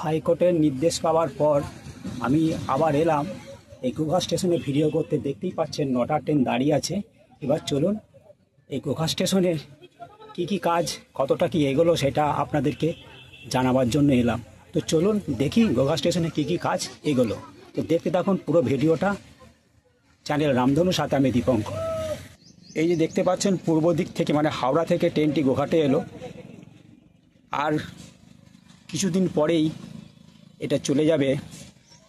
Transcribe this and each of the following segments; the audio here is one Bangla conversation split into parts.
হাইকোর্টের নির্দেশ পাওয়ার পর আমি আবার এলাম এই গোঘা স্টেশনে ভিডিও করতে। দেখতেই পাচ্ছেন 9টা ট্রেন দাঁড়িয়ে আছে। এবার চলুন এই গোঘা স্টেশনের কি কাজ, কতটা কি এগোলো সেটা আপনাদেরকে জানাবার জন্য এলাম। তো চলুন দেখি গোঘা স্টেশনে কি কাজ এগোলো। তো দেখতে থাকুন পুরো ভিডিওটা। চ্যানেল রামধনুর সাথে আমি দীপঙ্কর। এই যে দেখতে পাচ্ছেন পূর্ব দিক থেকে মানে হাওড়া থেকে ট্রেনটি গোঘাটে এলো। আর কিছুদিন পরেই এটা চলে যাবে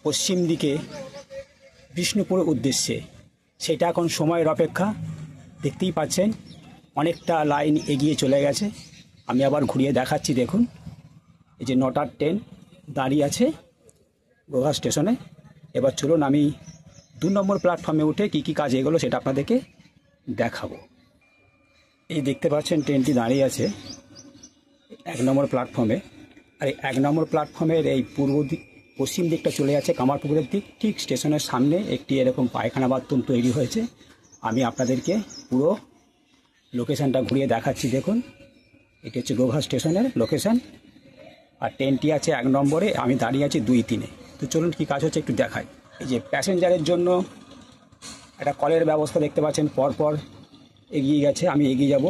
পশ্চিম দিকে বিষ্ণুপুরের উদ্দেশ্যে। সেটা এখন সময়ের অপেক্ষা। দেখতেই পাচ্ছেন অনেকটা লাইন এগিয়ে চলে গেছে। আমি আবার ঘুরিয়ে দেখাচ্ছি, দেখুন এই যে 9টার ট্রেন দাঁড়িয়ে আছে গোঘা স্টেশনে। এবার চলুন আমি 2 নম্বর প্ল্যাটফর্মে উঠে কি কাজ এগোলো সেটা আপনাদেরকে দেখাবো। এই দেখতে পাচ্ছেন ট্রেনটি দাঁড়িয়ে আছে 1 নম্বর প্ল্যাটফর্মে। আর এই 1 নম্বর প্ল্যাটফর্মের এই পশ্চিম দিকটা চলে যাচ্ছে কামারপুকুরের দিক। ঠিক স্টেশনের সামনে একটি এরকম পায়খানা বাথরুম তৈরি হয়েছে। আমি আপনাদেরকে পুরো লোকেশানটা ঘুরিয়ে দেখাচ্ছি, দেখুন এটি হচ্ছে গোঘা স্টেশনের লোকেশান। আর ট্রেনটি আছে 1 নম্বরে, আমি দাঁড়িয়ে আছি 2-3-এ। তো চলুন কি কাজ হচ্ছে একটু দেখাই। এই যে প্যাসেঞ্জারের জন্য একটা কলের ব্যবস্থা দেখতে পাচ্ছেন, পরপর এগিয়ে গেছে। আমি এগিয়ে যাব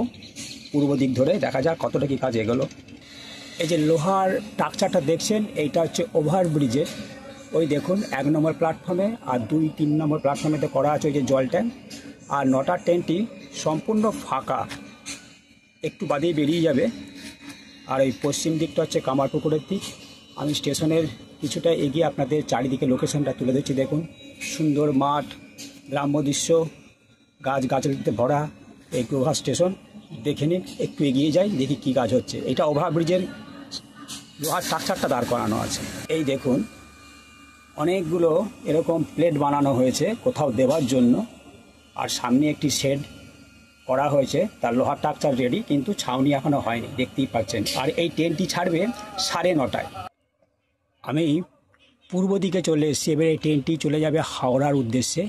পূর্ব দিক ধরে, দেখা যাক কতটা কি কাজ এগোলো। এই যে লোহার স্ট্রাকচারটা দেখছেন, এইটা হচ্ছে ওভারব্রিজের। ওই দেখুন 1 নম্বর প্ল্যাটফর্মে আর 2-3 নম্বর প্ল্যাটফর্মেতে করা আছে ওই যে জল ট্যাঙ্ক। আর 9টার ট্রেনটি সম্পূর্ণ ফাঁকা, একটু বাদেই বেরিয়ে যাবে। আর এই পশ্চিম দিকটা হচ্ছে কামারপুকুরের দিক। আমি স্টেশনের কিছুটা এগিয়ে আপনাদের চারিদিকে লোকেশনটা তুলে দিচ্ছি, দেখুন সুন্দর মাঠ, গ্রাম্য দৃশ্য, গাছগাছালিতে ভরা এই গোঘা স্টেশন। দেখে নিন, একটু এগিয়ে যাই দেখি কি কাজ হচ্ছে। এটা ওভারব্রিজের লোহার স্ট্রাকচারটা দাঁড় করানো আছে। এই দেখুন অনেকগুলো এরকম প্লেট বানানো হয়েছে কোথাও দেওয়ার জন্য। আর সামনে একটি শেড করা হয়েছে, তার লোহার স্ট্রাকচার রেডি, কিন্তু ছাউনি এখনও হয়নি, দেখতেই পাচ্ছেন। আর এই ট্রেনটি ছাড়বে 9:30টায়। আমি পূর্ব দিকে চলে এসেছি। এবার এই ট্রেনটি চলে যাবে হাওড়ার উদ্দেশ্যে।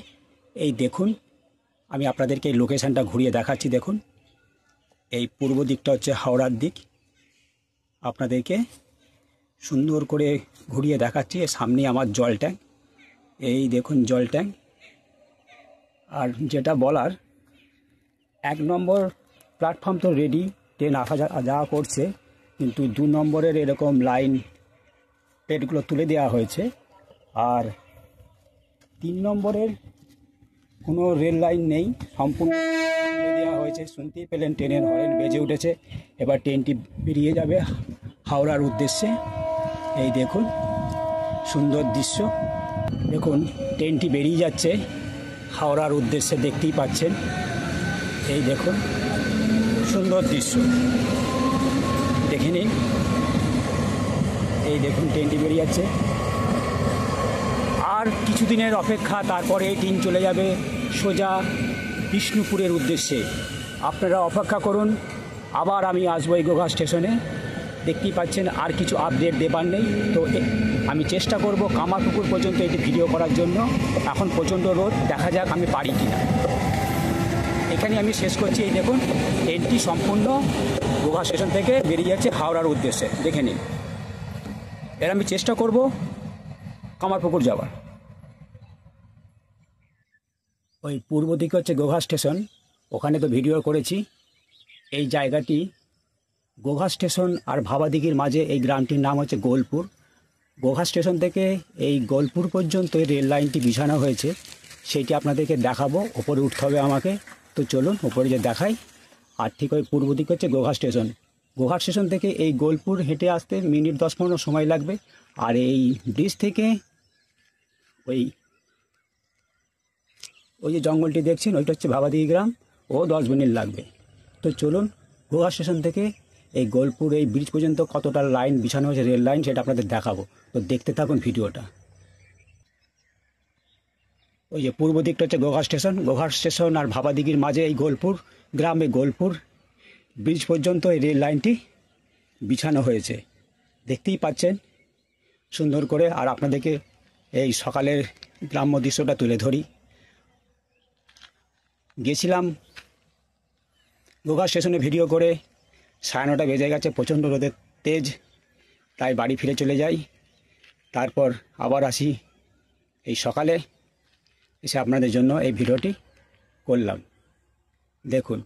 এই দেখুন আমি আপনাদেরকে এই লোকেশানটা ঘুরিয়ে দেখাচ্ছি, দেখুন এই পূর্ব দিকটা হচ্ছে হাওড়ার দিক। আপনাদেরকে সুন্দর করে ঘুরিয়ে দেখাচ্ছি। সামনে আমার জল ট্যাঙ্ক, এই দেখুন জল ট্যাঙ্ক। আর যেটা বলার, 1 নম্বর প্ল্যাটফর্ম তো রেডি, ট্রেন আসা যাওয়া করছে, কিন্তু 2 নম্বরের এরকম লাইন প্লেটগুলো তুলে দেওয়া হয়েছে। আর 3 নম্বরের কোনো রেল লাইন নেই, সম্পূর্ণ তুলে দেওয়া হয়েছে। শুনতেই পেলেন ট্রেনের হর্ন বেজে উঠেছে। এবার ট্রেনটি বেরিয়ে যাবে হাওড়ার উদ্দেশ্যে। এই দেখুন সুন্দর দৃশ্য, দেখুন ট্রেনটি বেরিয়ে যাচ্ছে হাওড়ার উদ্দেশ্যে, দেখতেই পাচ্ছেন। এই দেখুন সুন্দর দৃশ্য, দেখে নিন। এই দেখুন ট্রেনটি বেরিয়ে যাচ্ছে। আর কিছুদিনের অপেক্ষা, তারপরে এই ট্রেন চলে যাবে সোজা বিষ্ণুপুরের উদ্দেশ্যে। আপনারা অপেক্ষা করুন, আবার আমি আসবো এই গোঘা স্টেশনে। দেখতেই পাচ্ছেন আর কিছু আপডেট দেবার নেই, তো আমি চেষ্টা করব কামারপুকুর পর্যন্ত এটি ভিডিও করার জন্য। এখন প্রচণ্ড রোদ, দেখা যাক আমি পারি কি না। এখানে আমি শেষ করছি। এই দেখুন ট্রেনটি সম্পূর্ণ গোঘা স্টেশন থেকে বেরিয়ে যাচ্ছে হাওড়ার উদ্দেশ্যে, দেখে নিন। এর আমি চেষ্টা করব কামারপুকুর যাওয়ার। ওই পূর্ব দিকে হচ্ছে গোঘা স্টেশন, ওখানে তো ভিডিও করেছি। এই জায়গাটি গোঘা স্টেশন আর ভাবাদিঘির মাঝে এই গ্রামটির নাম হচ্ছে গোলপুর। গোঘা স্টেশন থেকে এই গোলপুর পর্যন্ত এই রেল লাইনটি বিছানো হয়েছে, সেইটি আপনাদেরকে দেখাবো। ওপরে উঠতে হবে আমাকে, তো চলুন ওপরে যে দেখাই। আর ঠিক ওই পূর্ব দিকে হচ্ছে গোঘা স্টেশন। গোঘা স্টেশন থেকে এই গোলপুর হেঁটে আসতে মিনিট 10-15 সময় লাগবে। আর এই ব্রিজ থেকে ওই যে জঙ্গলটি দেখছেন, ওইটা হচ্ছে ভাবাদিঘি গ্রাম, ও 10 মিনিট লাগবে। তো চলুন গোঘা স্টেশন থেকে এই গোলপুর এই ব্রিজ পর্যন্ত কতটা লাইন বিছানো হয়েছে রেল লাইন, সেটা আপনাদের দেখাবো। তো দেখতে থাকুন ভিডিওটা। ওই যে পূর্ব দিকটা হচ্ছে গোঘা স্টেশন আর ভাবাদিঘির মাঝে এই গোলপুর গ্রামে গোলপুর ব্রিজ পর্যন্ত এই রেল লাইনটি বিছানো হয়েছে, দেখতেই পাচ্ছেন সুন্দর করে। আর আপনাদেরকে এই সকালের গ্রাম্য দৃশ্যটা তুলে ধরি। গেছিলাম গোঘা স্টেশনে ভিডিও করে, 9:30 বেজে গেছে, প্রচণ্ড রোদের তেজ, তাই বাড়ি ফিরে চলে যাই। তারপর আবার আসি এই সকালে, এসে আপনাদের জন্য এই ভিডিওটি করলাম। দেখুন,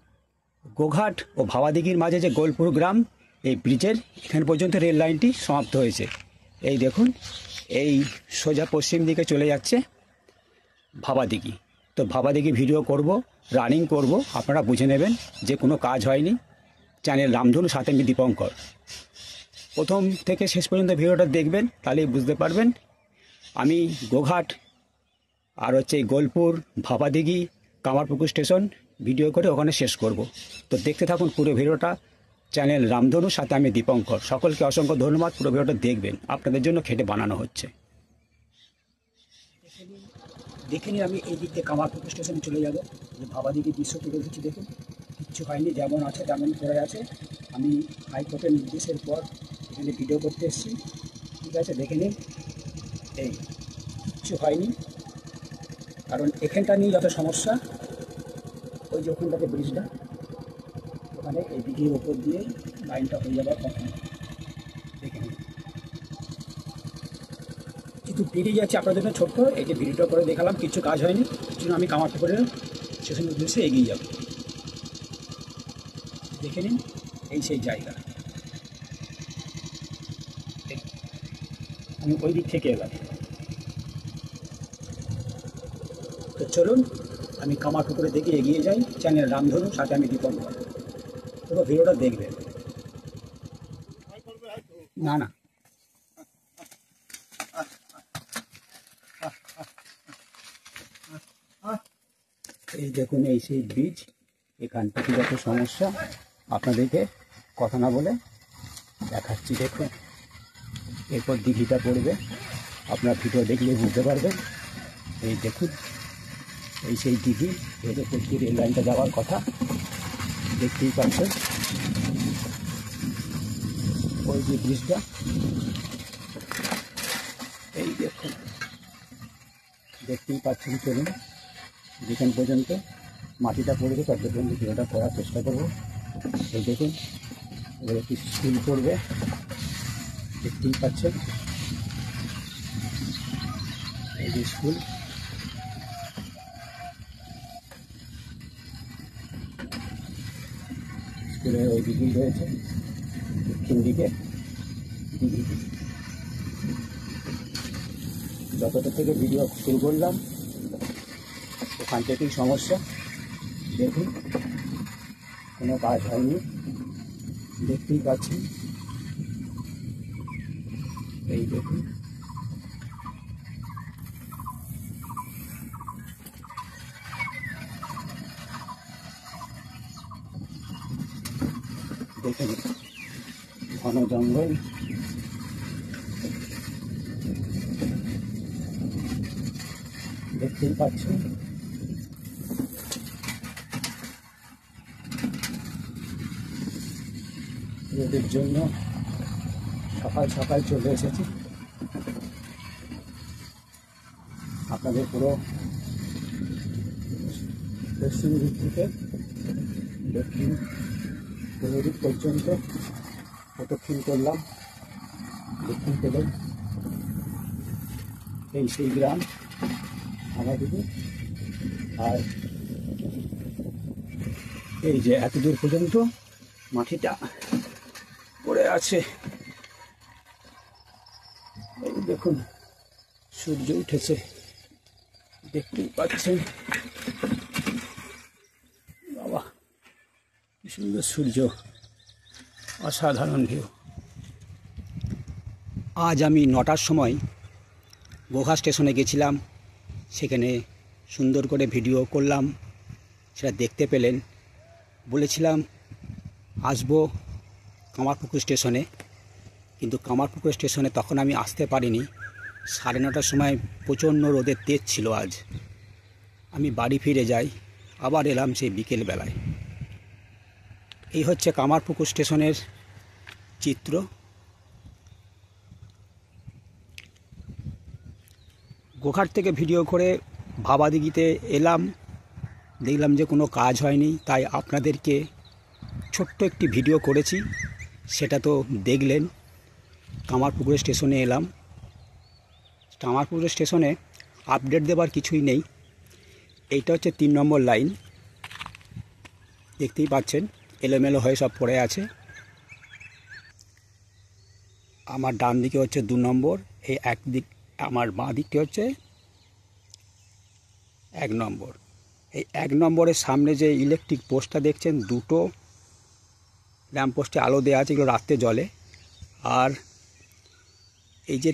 গোঘাট ও ভাবাদিঘির মাঝে যে গোলপুর গ্রাম, এই ব্রিজের এখান পর্যন্ত রেল লাইনটি সমাপ্ত হয়েছে। এই দেখুন, এই সোজা পশ্চিম দিকে চলে যাচ্ছে ভাবাদিঘি। তো ভাবাদিঘি ভিডিও করব, রানিং করব, আপনারা বুঝে নেবেন যে কোনো কাজ হয়নি। চ্যানেল রামধনু, সাথে আমি দীপঙ্কর। প্রথম থেকে শেষ পর্যন্ত ভিডিওটা দেখবেন, তাহলেই বুঝতে পারবেন। আমি গোঘাট আর হচ্ছে গোলপুর, ভাবাদিঘি, কামারপুকুর স্টেশন ভিডিও করে ওখানে শেষ করব। তো দেখতে থাকুন পুরো ভিডিওটা। চ্যানেল রামধনু, সাথে আমি দীপঙ্কর। সকলকে অসংখ্য ধন্যবাদ। পুরো ভিডিওটা দেখবেন, আপনাদের জন্য খেটে বানানো হচ্ছে। দেখে নিন, আমি এই দিক থেকে কামারপুকুর স্টেশনে চলে যাব। যে ভাবাদিঘি দৃশ্য তুলে ধরছি, দেখুন কিচ্ছু হয়নি, যেমন আছে তেমন পড়ে আছে। আমি হাইকোর্টের নির্দেশের পর এখানে ভিডিও করতে এসেছি, ঠিক আছে। দেখে নিন, এই কিচ্ছু হয়নি, কারণ এখানটা নিয়ে যত সমস্যা, ওই যে ওখানটাতে ব্রিজটা, ওখানে এই দিঘির ওপর দিয়ে লাইনটা হয়ে যাবার কথা। দেখে নিন, কিন্তু বেরিয়ে যাচ্ছে আপনার জন্য ছোট্ট এই যে ভিডিওটা করে দেখালাম, কিছু কাজ হয়নি। জন্য আমি কামারপুকুরের স্টেশনের উদ্দেশ্যে এগিয়ে যাব। দেখে নিন, এই সেই জায়গা। আমি ওই দিক থেকে এলাম। তো চলুন, আমি কামারপুকুরের দিকে এগিয়ে যাই। চ্যানেল রামধনু, সাথে আমি দীপঙ্কর। পুরো ভিডিওটা দেখবেন। না না, এই দেখুন, এই সেই ব্রিজ। এখান থেকে যত সমস্যা, আপনাদেরকে কথা না বলে দেখাচ্ছি। দেখুন, এরপর দিঘিটা পড়বে, আপনার ভিডিও দেখলে বুঝতে পারবেন। এই দেখুন, এই সেই দিঘি, এর উপর দিয়ে রেল লাইনটা যাওয়ার কথা, দেখতেই পাচ্ছেন। ওই যে ব্রিজটা, এই দেখুন, দেখতেই পাচ্ছেন। চলুন, যেখান পর্যন্ত মাটিটা পড়বে তত পর্যন্ত ভিডিওটা করার চেষ্টা করব। এই দেখুন, এবার একটি স্কুল পড়বে, দেখতেই পাচ্ছেন। এই যে স্কুল, স্কুলের ওই দিকেই রয়েছে, দক্ষিণ দিকে দিঘি। যতটা থেকে ভিডিও শুরু করলাম, ওখান থেকেই সমস্যা। দেখুন, কোনো কাজ হয়নি, দেখতেই পাচ্ছেন। এই দেখুন, দেখুন, ঘন জঙ্গল, দেখতেই পাচ্ছেন। রোদের জন্য সকাল সকাল চলে এসেছি। আপনাদের পুরো পশ্চিম দিক থেকে দক্ষিণ পূর্ব দিক পর্যন্ত প্রদক্ষিণ করলাম। দক্ষিণ পেলেন, এই সেই গ্রাম ভাবাদিঘি। আর এই যে এত দূর পর্যন্ত মাটিটা পড়ে আছে। এই দেখুন, সূর্য উঠেছে, দেখতেই পাচ্ছেন। বাবা, কি সুন্দর সূর্য, অসাধারণ ভিউ। আজ আমি 9টার সময় গোঘাট স্টেশনে গেছিলাম, সেখানে সুন্দর করে ভিডিও করলাম, সেটা দেখতে পেলেন। বলেছিলাম আসবো কামারপুকুর স্টেশনে, কিন্তু কামারপুকুর স্টেশনে তখন আমি আসতে পারিনি। 9:30টার সময় প্রচণ্ড রোদের তেজ ছিল। আজ আমি বাড়ি ফিরে যাই, আবার এলাম সেই বিকেলবেলায়। এই হচ্ছে কামারপুকুর স্টেশনের চিত্র। গোঘাট থেকে ভিডিও করে ভাবাদিঘিতে এলাম, দেখলাম যে কোনো কাজ হয়নি, তাই আপনাদেরকে ছোট্ট একটি ভিডিও করেছি, সেটা তো দেখলেন। কামারপুকুর স্টেশনে এলাম, কামারপুকুর স্টেশনে আপডেট দেবার কিছুই নেই। এইটা হচ্ছে 3 নম্বর লাইন, দেখতেই পাচ্ছেন এলোমেলো হয়ে সব পড়ে আছে। আমার ডান দিকে হচ্ছে 2 নম্বর, এই একদিক আমার বাঁ দিকটি হচ্ছে 1 নম্বর। এই 1 নম্বরের সামনে যে ইলেকট্রিক পোস্টটা দেখছেন, দুটো ল্যাম্প পোস্টে আলো দেওয়া আছে, এগুলো রাত্রে জ্বলে। আর এই যে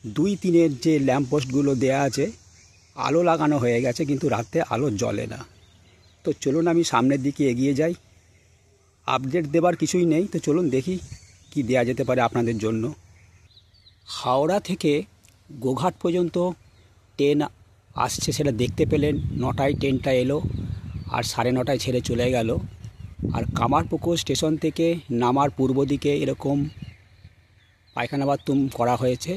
2-3-এর যে ল্যাম্প পোস্টগুলো দেওয়া আছে, আলো লাগানো হয়ে গেছে কিন্তু রাত্রে আলো জ্বলে না। তো চলুন আমি সামনের দিকে এগিয়ে যাই। আপডেট দেবার কিছুই নেই, তো চলুন দেখি কি দেয়া যেতে পারে আপনাদের জন্য। হাওড়া থেকে গোঘাট পর্যন্ত ট্রেন আসছে, সেটা দেখতে পেলেন। 9টায় ট্রেনটা এলো আর 9:30টায় ছেড়ে চলে গেল। আর কামারপুকুর স্টেশন থেকে নামার পূর্ব দিকে এরকম পায়খানা বাথরুম করা হয়েছে।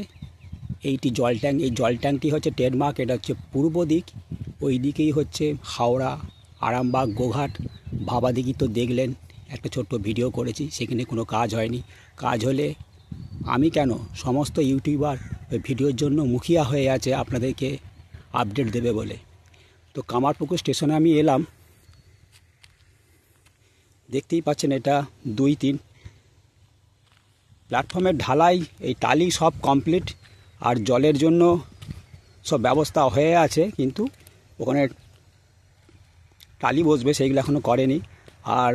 এইটি জল ট্যাঙ্ক, এই জল ট্যাঙ্কটি হচ্ছে ট্রেডমার্ক। এটা হচ্ছে পূর্ব দিক, ওই দিকেই হচ্ছে হাওড়া, আরামবাগ, গোঘাট, ভাবাদিঘি। তো দেখলেন, একটা ছোট্ট ভিডিও করেছি, সেখানে কোনো কাজ হয়নি। কাজ হলে আমি কেন, সমস্ত ইউটিউবার ওই ভিডিওর জন্য মুখিয়া হয়ে আছে আপনাদেরকে আপডেট দেবে বলে। তো কামারপুকুর স্টেশনে আমি এলাম, দেখতেই পাচ্ছেন এটা 2-3 প্ল্যাটফর্মের ঢালাই, এই টালি সব কমপ্লিট। আর জলের জন্য সব ব্যবস্থা হয়ে আছে, কিন্তু ওখানে টালি বসবে সেইগুলো এখনও করেনি। আর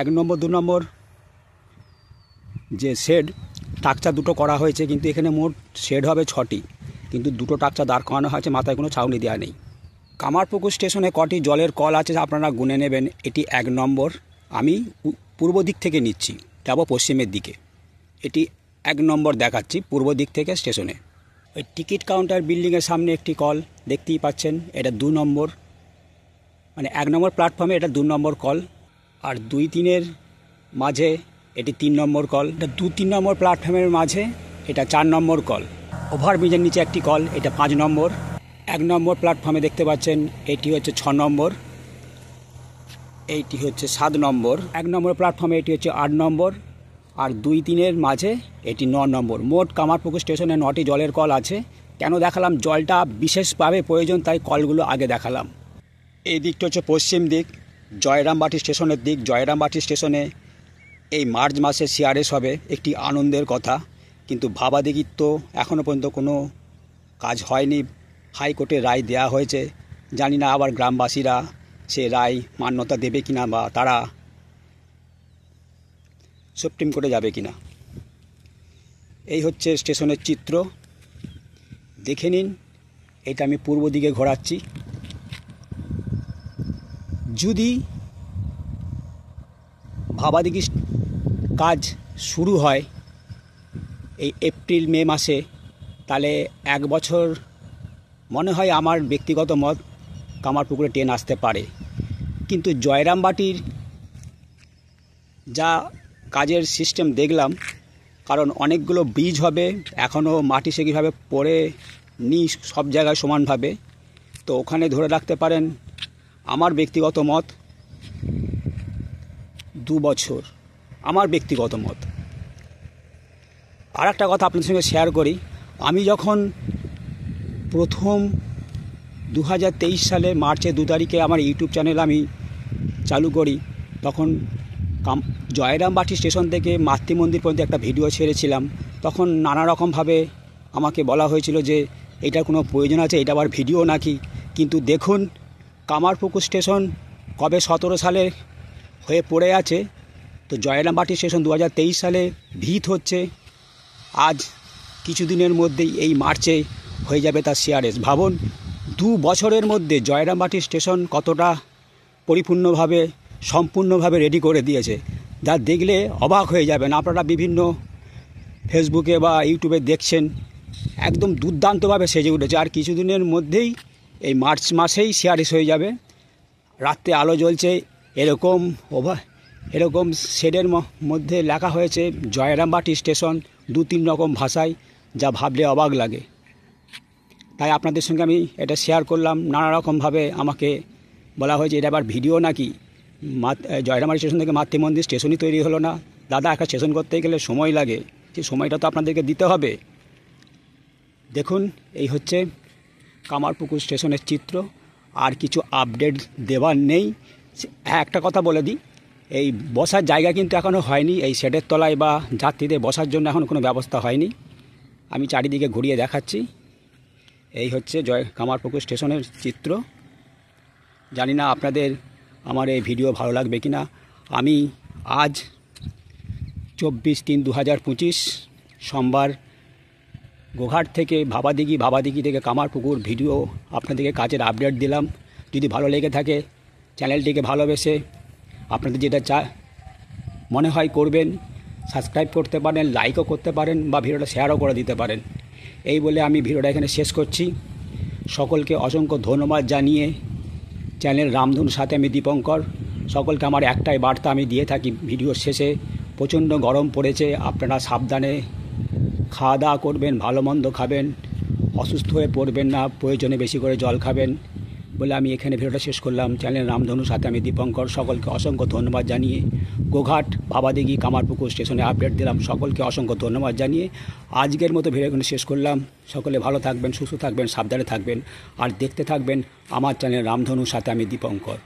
1 নম্বর 2 নম্বর যে শেড, টাকচা দুটো করা হয়েছে, কিন্তু এখানে মোট শেড হবে 6টি, কিন্তু 2টো টাকচা দাঁড় করানো হয়েছে, মাথায় কোনো ছাউনি দেওয়া নেই। কামারপুকুর স্টেশনে কটি জলের কল আছে আপনারা গুনে নেবেন। এটি 1 নম্বর, আমি পূর্ব দিক থেকে নিচ্ছি, যাবো পশ্চিমের দিকে। এটি 1 নম্বর দেখাচ্ছি পূর্ব দিক থেকে স্টেশনে। ওই টিকিট কাউন্টার বিল্ডিংয়ের সামনে একটি কল দেখতেই পাচ্ছেন, এটা 2 নম্বর, মানে 1 নম্বর প্ল্যাটফর্মে এটা 2 নম্বর কল। আর 2-3-এর মাঝে এটি 3 নম্বর কল। এটা 2-3 নম্বর প্ল্যাটফর্মের মাঝে এটা 4 নম্বর কল। ওভারব্রিজের নিচে একটি কল, এটা 5 নম্বর। 1 নম্বর প্ল্যাটফর্মে দেখতে পাচ্ছেন এটি হচ্ছে 6 নম্বর, এইটি হচ্ছে 7 নম্বর। 1 নম্বর প্ল্যাটফর্মে এটি হচ্ছে 8 নম্বর, আর 2-3-এর মাঝে এটি 9 নম্বর। মোট কামারপুকুর স্টেশনে 9টি জলের কল আছে। কেন দেখালাম, জলটা বিশেষভাবে প্রয়োজন, তাই কলগুলো আগে দেখালাম। এই দিকটা হচ্ছে পশ্চিম দিক, জয়রামবাটি স্টেশনের দিক। জয়রামবাটি স্টেশনে এই মার্চ মাসে সিআরএস হবে, একটি আনন্দের কথা। কিন্তু ভাবাদিঘির তো এখনও পর্যন্ত কোনো কাজ হয়নি। হাইকোর্টের রায় দেওয়া হয়েছে, জানি না আবার গ্রামবাসীরা সে রায় মান্যতা দেবে কিনা, বা তারা সুপ্রিম কোর্টে যাবে কিনা। এই হচ্ছে স্টেশনের চিত্র, দেখে নিন। এটা আমি পূর্ব দিকে ঘোরাচ্ছি। যদি ভাবাদিঘি কাজ শুরু হয় এই এপ্রিল মে মাসে, তাহলে 1 বছর মনে হয়, আমার ব্যক্তিগত মত, কামারপুকুরে ট্রেন আসতে পারে। কিন্তু জয়রামবাটির যা কাজের সিস্টেম দেখলাম, কারণ অনেকগুলো ব্রিজ হবে, এখনও মাটি সেভাবে পড়ে নি সব জায়গায় সমানভাবে। তো ওখানে ধরে রাখতে পারেন, আমার ব্যক্তিগত মত, 2 বছর, আমার ব্যক্তিগত মত। আর একটা কথা আপনাদের সঙ্গে শেয়ার করি, আমি যখন প্রথম 2023 সালে মার্চের 2 তারিখে আমার ইউটিউব চ্যানেল আমি চালু করি, তখন জয়রামবাটি স্টেশন থেকে মাতৃমন্দির পর্যন্ত একটা ভিডিও ছেড়েছিলাম। তখন নানা রকমভাবে আমাকে বলা হয়েছিল যে এটার কোনো প্রয়োজন আছে, এটা আবার ভিডিও নাকি। কিন্তু দেখুন, কামারপুকুর স্টেশন কবে 17 সালে হয়ে পড়ে আছে, তো জয়রামবাটি স্টেশন 2023 সালে ভিত হচ্ছে। আজ কিছুদিনের মধ্যেই এই মার্চে হয়ে যাবে তার সিআরএস। ভাবুন, 2 বছরের মধ্যে জয়রামবাটি স্টেশন কতটা পরিপূর্ণভাবে, সম্পূর্ণভাবে রেডি করে দিয়েছে, যা দেখলে অবাক হয়ে যাবেন। আপনারা বিভিন্ন ফেসবুকে বা ইউটিউবে দেখছেন, একদম দুর্দান্তভাবে সেজে উঠেছে। আর কিছুদিনের মধ্যেই এই মার্চ মাসেই সিআরএস হয়ে যাবে। রাত্রে আলো জ্বলছে, এরকম শেডের মধ্যে লেখা হয়েছে জয়রামবাটি স্টেশন 2-3 রকম ভাষায়, যা ভাবলে অবাক লাগে। তাই আপনাদের সঙ্গে আমি এটা শেয়ার করলাম। নানা রকমভাবে আমাকে বলা হয়েছে এটা আবার ভিডিও নাকি, জয়রামবাটি স্টেশন থেকে মাতৃমন্দির স্টেশনই তৈরি হলো না। দাদা, একটা স্টেশন করতে গেলে সময় লাগে, সেই সময়টা তো আপনাদেরকে দিতে হবে। দেখুন এই হচ্ছে কামারপুকুর স্টেশনের চিত্র। আর কিছু আপডেট দেওয়ার নেই। একটা কথা বলে দিই, এই বসার জায়গা কিন্তু এখনও হয়নি। এই শেডের তলায় বা যাত্রীদের বসার জন্য এখন কোনো ব্যবস্থা হয়নি। আমি চারিদিকে ঘুরিয়ে দেখাচ্ছি। এই হচ্ছে কামারপুকুর স্টেশনের চিত্র। জানি না আপনাদের আমার এই ভিডিও ভালো লাগবে কি না। আমি আজ 24/3/2025 সোমবার গোঘাট থেকে ভাবাদিঘি থেকে কামারপুকুর ভিডিও আপনাদেরকে কাজের আপডেট দিলাম। যদি ভালো লেগে থাকে চ্যানেলটিকে ভালোবেসে আপনাদের যেটা মনে হয় করবেন, সাবস্ক্রাইব করতে পারেন, লাইকও করতে পারেন বা ভিডিওটা শেয়ারও করে দিতে পারেন। এই বলে আমি ভিডিওটা এখানে শেষ করছি। সকলকে অসংখ্য ধন্যবাদ জানিয়ে চ্যানেল রামধনুর সাথে আমি দীপঙ্কর। সকলকে আমার একটাই বার্তা আমি দিয়ে থাকি ভিডিওর শেষে, প্রচণ্ড গরম পড়েছে, আপনারা সাবধানে খাওয়া দাওয়া করবেন, ভালো মন্দ খাবেন, অসুস্থ হয়ে পড়বেন না, প্রয়োজনে বেশি করে জল খাবেন বলে আমি এখানে ভিডিওটা শেষ করলাম। চ্যানেল রামধনুর সাথে আমি দীপঙ্কর। সকলকে অসংখ্য ধন্যবাদ জানিয়ে গোঘাট ভাবাদিঘি কামারপুকুর স্টেশনে আপডেট দিলাম। সকলকে অসংখ্য ধন্যবাদ জানিয়ে আজকের মতো ভিডিও এখানে শেষ করলাম। সকলে ভালো থাকবেন, সুস্থ থাকবেন, সাবধানে থাকবেন আর দেখতে থাকবেন আমার চ্যানেল রামধনুর সাথে আমি দীপঙ্কর।